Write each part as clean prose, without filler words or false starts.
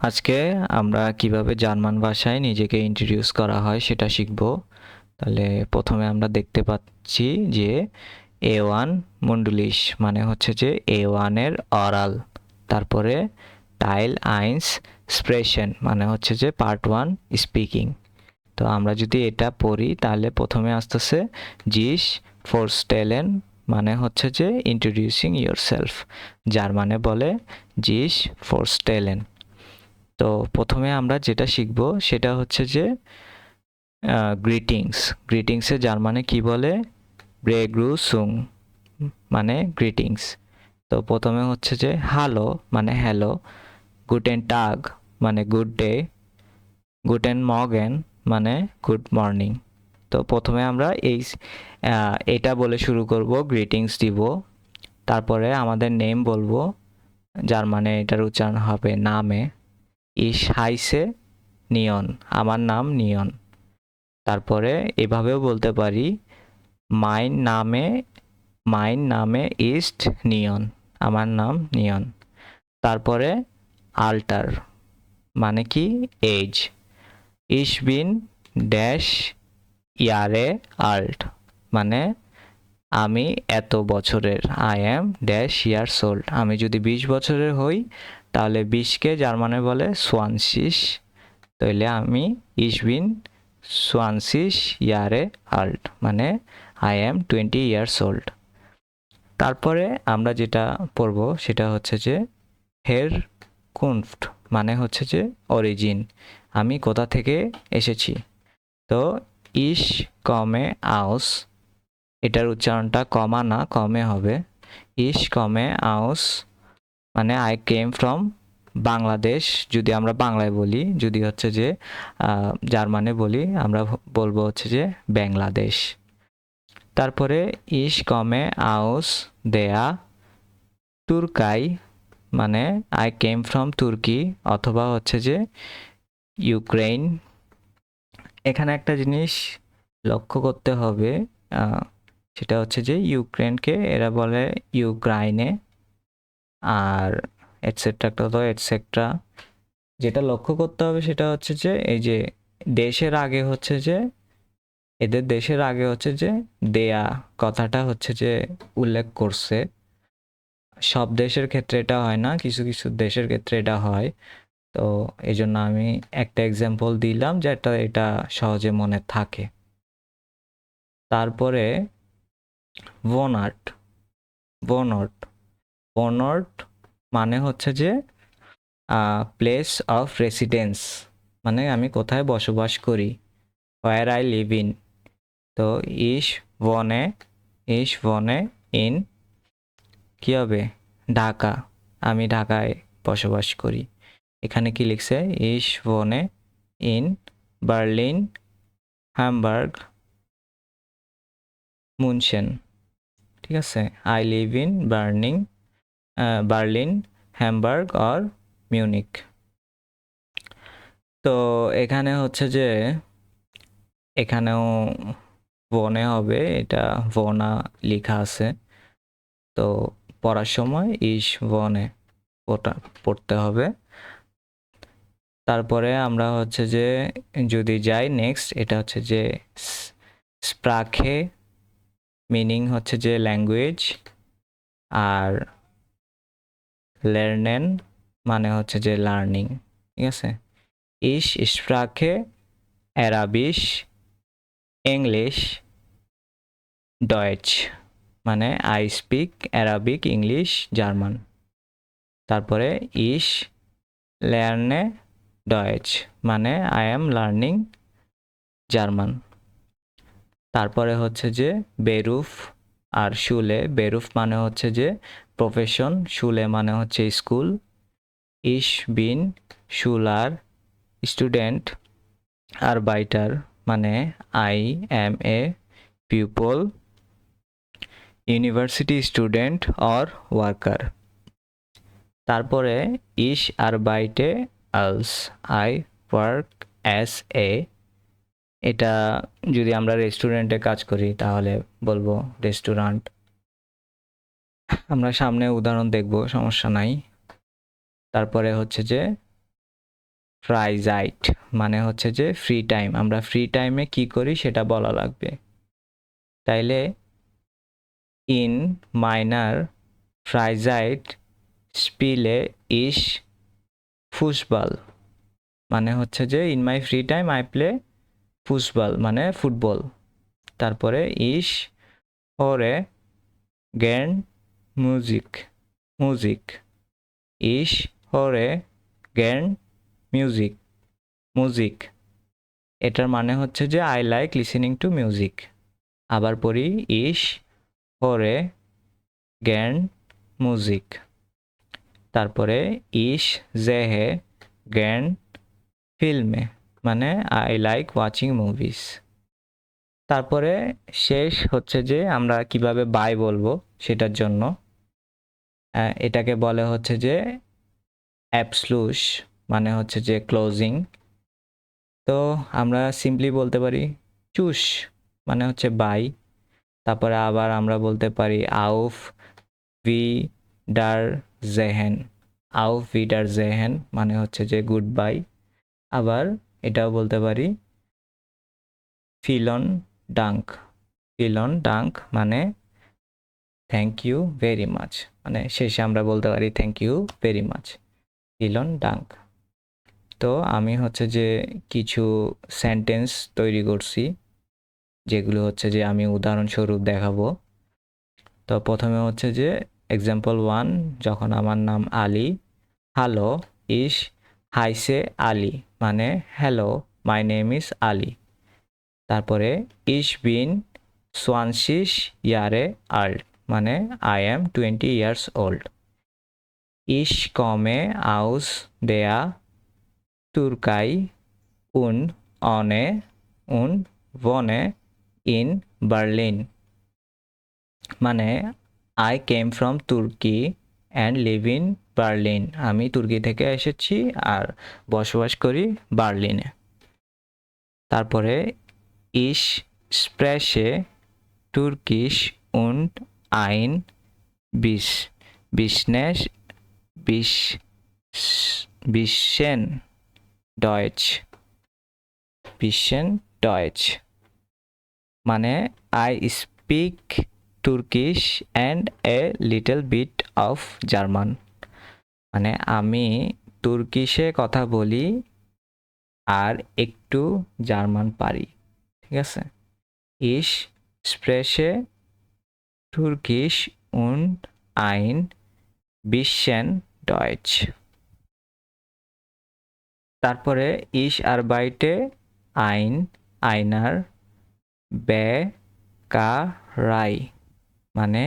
আজকে আমরা কিভাবে জার্মান ভাষায় নিজেকে ইন্ট্রোডিউস করা হয় সেটা শিখব। তাহলে প্রথমে আমরা দেখতে পাচ্ছি যে A1 মুন্ডলিশ মানে হচ্ছে যে A1 এর অরাল। তারপরে টাইল আইন্স স্প্রেশন মানে হচ্ছে যে পার্ট 1 স্পিকিং। তো আমরা যদি এটা পড়ি তাহলে প্রথমে আসতেছে জিস ফোরস্টেলেন মানে হচ্ছে যে ইন্ট্রোডিউসিং ইয়োরসেলফ, যার মানে বলে জিস ফোরস্টেলেন। তো প্রথমে আমরা যেটা শিখব সেটা হচ্ছে যে গ্রিটিংস। গ্রিটিংসে জার্মানে কি বলে? ব্রেগ্রুসুং মানে গ্রিটিংস। তো প্রথমে হচ্ছে যে হ্যালো মানে হ্যালো, গুটেন টাগ মানে গুড ডে, গুটেন মর্গেন মানে গুড মর্নিং। তো প্রথমে আমরা এটা বলে শুরু করব, গ্রিটিংস দিব। তারপরে আমাদের নেম বলবো, যার মানে এটার উচ্চারণ হবে নামে। ইস হাইসে নিয়ন, আমার নাম নিয়ন। তারপরে এভাবেও বলতে পারি মাইন নামে, মাইন নামে ইস্ট নিয়ন, আমার নাম নিয়ন। তারপরে আল্টার মানে কি এজ, ইস বিন ড্যাশ ইয়ারে আল্ট মানে আমি এত বছরের, I am dash years old. আমি যদি 20 বছরের হই তাহলে 20কে জার্মানে বলে সোয়ানশিস, তাহলে আমি ইস বিন সোয়ানশিস ইয়ারে আল্ট মানে আই অ্যাম 20 ইয়ার্স ওল্ড। তারপরে আমরা যেটা পড়ব সেটা হচ্ছে যে হের কুনফট মানে হচ্ছে যে অরিজিন, আমি কোথা থেকে এসেছি। তো ইস কমে আউস, এটার উচ্চারণটা কমা না কমে হবে। ইস কমে আউস মানে আই কেম ফ্রম বাংলাদেশ, যদি আমরা বাংলায় বলি। যদি হচ্ছে যে জার্মানে বলি আমরা বলবো হচ্ছে যে বাংলাদেশ। তারপরে ইস কমে আউস দেয়া তুর্কাই মানে আই কেম ফ্রম তুর্কি অথবা হচ্ছে যে ইউক্রেন। এখানে একটা জিনিস লক্ষ্য করতে হবে, সেটা হচ্ছে যে ইউক্রেনকে এরা বলে ইউক্রাইনে, আর এটসেট্রা তো এটসেট্রা। যেটা লক্ষ্য করতে হবে সেটা হচ্ছে যে এই যে দেশের আগে হচ্ছে যে এদের দেশের আগে হচ্ছে যে দেয়া কথাটা হচ্ছে যে উল্লেখ করছে। সব দেশের ক্ষেত্রে এটা হয় না, কিছু কিছু দেশের ক্ষেত্রে এটা হয়। তো এই জন্য আমি একটা এক্সাম্পল দিলাম যেটা এটা সহজে মনে থাকে। তারপরে ভোনার্ট, ভোনর্ট, ভোনর্ট মানে হচ্ছে যে প্লেস অফ রেসিডেন্স মানে আমি কোথায় বসবাস করি, হোয়ার আই লিভ ইন। তো ইস বনে, ইস বনে ইন কি হবে ঢাকা, আমি ঢাকায় বসবাস করি। এখানে কি লিখছে? ইস বনে ইন বার্লিন হ্যামবার্গ মুনশেন। ঠিক আছে, I live in Berlin Hamburg or Munich. তো এখানে হচ্ছে যে এখানেও বনে হবে, এটা বনা লেখা আছে। তো পড়ার সময় ইস বনে পড়তে হবে। তারপরে আমরা হচ্ছে যে যদি যাই নেক্সট, এটা হচ্ছে যে স্প্রাখে মিনিং হচ্ছে যে ল্যাঙ্গুয়েজ, আর লের্নেন মানে হচ্ছে যে লার্নিং। ঠিক আছে, ইস স্প্রাখে অ্যারাবিশ ইংলিশ ডয়েচ মানে I speak Arabic English German. তারপরে ইস লেয়ার্নে ডয়েচ মানে আই অ্যাম লার্নিং জার্মান। তারপরে হচ্ছে যে বেরুফ আর শুলে। বেরুফ মানে হচ্ছে যে প্রফেশন, শুলে মানে হচ্ছে স্কুল। ইস বিন শুলার স্টুডেন্ট, আর বাইটার মানে I M A people, university student or worker. তারপরে ইস আর বাইটে আলস, আই ওয়ার্ক অ্যাজ এ, এটা যদি আমরা রেস্টুরেন্টে কাজ করি তাহলে বলবো রেস্টুরেন্ট। আমরা সামনে উদাহরণ দেখব, সমস্যা নাই। তারপরে হচ্ছে যে ফ্রাইজাইট মানে হচ্ছে যে ফ্রি টাইম, আমরা ফ্রি টাইমে কি করি সেটা বলা লাগবে। তাইলে ইন মাইনার ফ্রাইজাইট স্পিলে ইশ ফুসবল মানে হচ্ছে যে in my free time I play ফুসবল মানে ফুটবল। তারপরে ইশ ওরে গেন মিউজিক মিউজিক ইশ ওরে গেন মিউজিক মিউজিক এটার মানে হচ্ছে যে I like listening to music. আবার পড়ি ইশ ওরে গেন মিউজিক। তারপরে ইশ জেহে গেন ফিল্মে মানে আই লাইক ওয়াচিং মুভিস। তারপরে শেষ হচ্ছে যে আমরা কিভাবে বাই বলবো সেটার জন্য এটাকে বলে হচ্ছে যে অ্যাবসলুশ মানে হচ্ছে যে ক্লোজিং। তো আমরা সিম্পলি বলতে পারি চুস মানে হচ্ছে বাই। তারপরে আবার আমরা বলতে পারি আউফ ভি ডার জেহেন আউফ ভি ডার জেহেন মানে হচ্ছে যে গুড বাই। আবার এটাও বলতে পারি ফিলন ডাঙ্ক ফিলন ডাঙ্ক মানে থ্যাংক ইউ ভেরি মাচ মানে শেষে আমরা বলতে পারি থ্যাংক ইউ ভেরি মাচ ফিলন ডাঙ্ক। তো আমি হচ্ছে যে কিছু সেন্টেন্স তৈরি করছি যেগুলো হচ্ছে যে আমি উদাহরণস্বরূপ দেখাবো। তো প্রথমে হচ্ছে যে এক্সাম্পল 1, যখন আমার নাম আলী, হ্যালো ইশ হাইসে আলী মানে hello my name is Ali. তারপরে ইশ বিন সোয়ানশিস ইয়ারে আল্ট মানে আই এম 20 years old। ইশ কমে আউস দেয়া তুর্কাই উন অনে উন বনে ইন বার্লিন মানে আই কেম ফ্রম তুর্কি অ্যান্ড লিভ ইন বার্লিন আমি তুর্কি থেকে এসেছি আর বসবাস করি বার্লিনে। তারপরে ইশ স্প্রেশে তুর্কিশ উন্ড আইন বিশ বিশনেস বিশ বিশেন ডয়েচ বিশেন ডয়েচ মানে I speak Turkish and a little bit of German মানে আমি তুর্কিশে কথা বলি আর একটু জার্মান পারি। ঠিক আছে, ইশ স্প্রেশে তুর্কিশ উন্ড আইন বিশেন ডয়েচ। তারপরে ইশ আরবাইটে আইন আইনার বে কা রাই মানে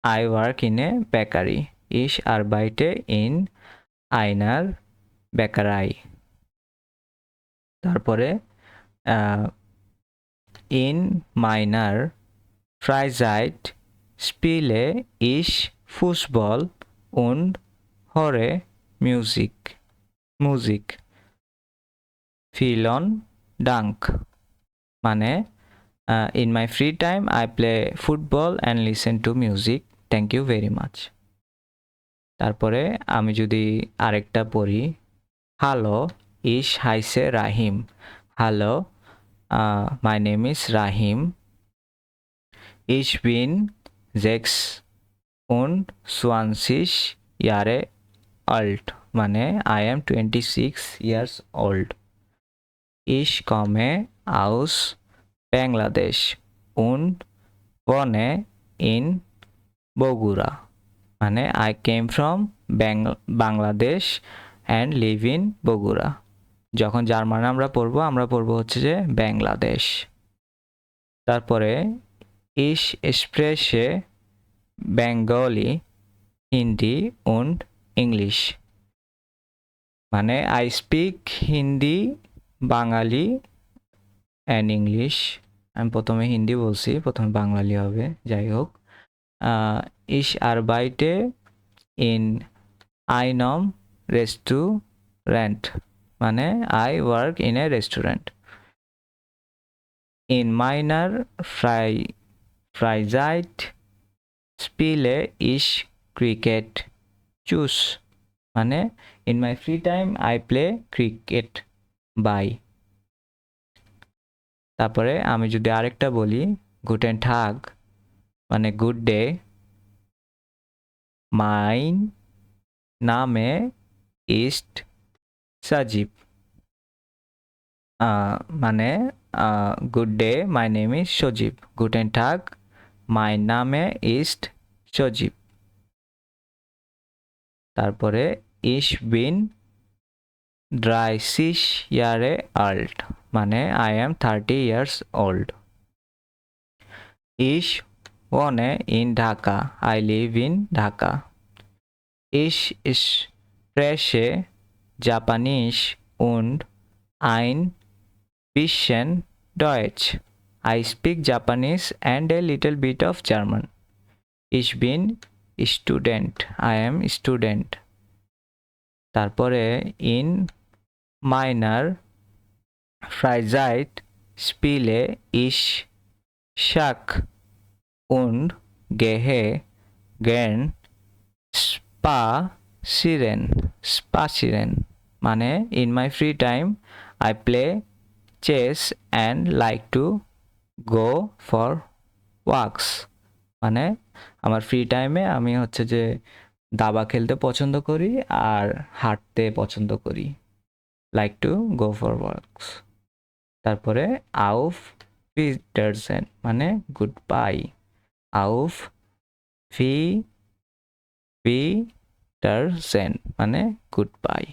I work in A bakery ইশ আরবাইটে ইন আইনার বেকারাই। তারপরে ইন মাইনার ফ্রাইজাইট স্পিলে ইশ ফুসবল উন্ড হরে মিউজিক মিউজিক ফিলন ডাঙ্ক মানে in my free time I play football and listen to music thank you very much. তারপরে আমি যদি আরেকটা পড়ি, হ্যালো ইশ হাইসে Rahim hello my name is Rahim ইশ বিন জেক্স উন্ড সোয়ানশিস ইয়ারে অল্ট মানে আই এম 26 years old। ইশ কমে আউস বাংলাদেশ উন্ড বনে ইন বগুড়া মানে I came from Bangladesh and live in Bogura. যখন জার্মানে আমরা পড়বো হচ্ছে যে বাংলাদেশ। তারপরে ইশ স্প্রেশে বেঙ্গলি হিন্দি উন্ড ইংলিশ মানে I speak Hindi Bangali and English. আমি প্রথমে হিন্দি বলছি, প্রথমে বাঙালি হবে, যাই হোক। ইশ আরবাইটে ইন আইনম রেস্টুরেন্ট মানে I work in a restaurant. ইন মাইনার ফ্রাইজাইট স্পিলে ইশ ক্রিকেট চুস মানে in my free time I play cricket বাই। তারপরে আমি যদি আরেকটা বলি গুটেন টাগ মানে গুড ডে, মাইন নামে ইস্ট সাজিব। মানে good day my name is Sajib, গুটেন টাগ মাই নামে ইস্ট সজীব। তারপরে ইশ বিন 30 ইয়ারে ওল্ড মানে আই এম 30 ইয়ার্স ওল্ড। ইশ one in Dhaka I live in Dhaka. ইশ স্প্রেশে জাপানিশ und ein bisschen Deutsch. I speak Japanese and a little bit of German. Ich bin student. I am student. তারপরে in meiner Freizeit spiele ich Schach und gehe gern spazieren. মানে in my free time I play chess and like to go for walks. মানে আমার free টাইমে আমি হচ্ছে যে দাবা খেলতে পছন্দ করি আর হাঁটতে পছন্দ করি, like to go for works. তারপরে আউফ ফিডারসেন মানে গুড বাই, আউফ ফিডারসেন মানে গুড বাই।